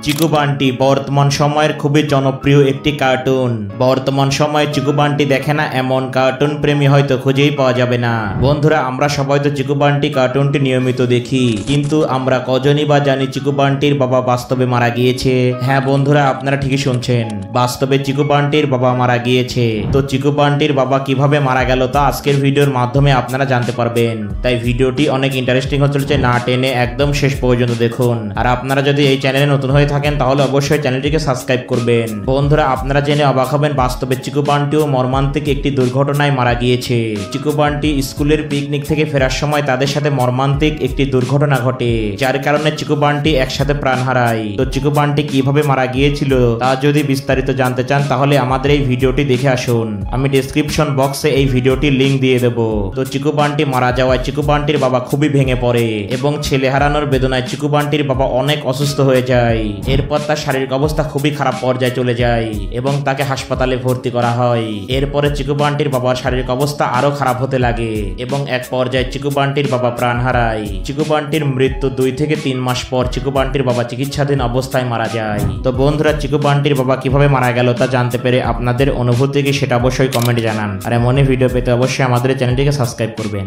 চিকু বান্টি বর্তমান সময়ের খুবই জনপ্রিয় একটি কার্টুন। বর্তমান সময়ে চিকু বান্টি দেখে না এমন কার্টুন প্রেমী হয়তো খুঁজেই পাওয়া যাবে না। বন্ধুরা, আমরা সবাই তো চিকু বান্টি কার্টুনটি নিয়মিত দেখি, কিন্তু আমরা কজনই বা জানি চিকু বান্টির বাবা বাস্তবে মারা গিয়েছে। হ্যাঁ বন্ধুরা, আপনারা ঠিকই শুনছেন, বাস্তবে চিকু বান্টির বাবা মারা গিয়েছে। তো চিকু বান্টির বাবা কিভাবে মারা গেল তা আজকের ভিডিওর মাধ্যমে আপনারা জানতে পারবেন। তাই ভিডিওটি অনেক ইন্টারেস্টিং হতে চলেছে, না টেনে একদম শেষ পর্যন্ত দেখুন। আর আপনারা যদি এই চ্যানেলে নতুন হয়ে থাকেন তাহলে অবশ্যই চ্যানেলটিকে সাবস্ক্রাইব করবেন। বন্ধুরা, আপনারা জেনে অবাক হবেন, বাস্তবে চিকু বান্টিও মর্মান্তিক একটি দুর্ঘটনায় মারা গিয়েছে। চিকু বান্টি স্কুলের পিকনিক থেকে ফেরার সময় তাদের সাথে মর্মান্তিক একটি দুর্ঘটনা ঘটে, যার কারণে চিকু বান্টি একসাথে প্রাণ হারায়। তো চিকু বান্টি কিভাবে মারা গিয়েছিল তা যদি বিস্তারিত জানতে চান তাহলে আমাদের এই ভিডিওটি দেখে আসুন। আমি ডেসক্রিপশন বক্সে এই ভিডিওটির লিংক দিয়ে দেবো। তো চিকু বান্টি মারা যাওয়ায় চিকু বান্টির বাবা খুবই ভেঙে পড়ে এবং ছেলে হারানোর বেদনায় চিকু বান্টির বাবা অনেক অসুস্থ হয়ে যায়। এরপর তার শারীরিক অবস্থা খুবই খারাপ পর্যায়ে চলে যায় এবং তাকে হাসপাতালে ভর্তি করা হয়। এরপরে চিকু বান্টির বাবার শারীরিক অবস্থা আরো খারাপ হতে লাগে এবং এক পর্যায়ে চিকু বান্টির বাবা প্রাণ হারায়। চিকু বান্টির মৃত্যু 2 থেকে 3 মাস পর চিকু বান্টির বাবা চিকিৎসাধীন অবস্থায় মারা যায়। তো বন্ধুরা, চিকু বান্টির বাবা কিভাবে মারা গেল তা জানতে পেরে আপনাদের অনুভূতি কি সেটা অবশ্যই কমেন্টে জানান। আর এমনই ভিডিও পেতে অবশ্যই আমাদের চ্যানেলটিকে সাবস্ক্রাইব করবেন।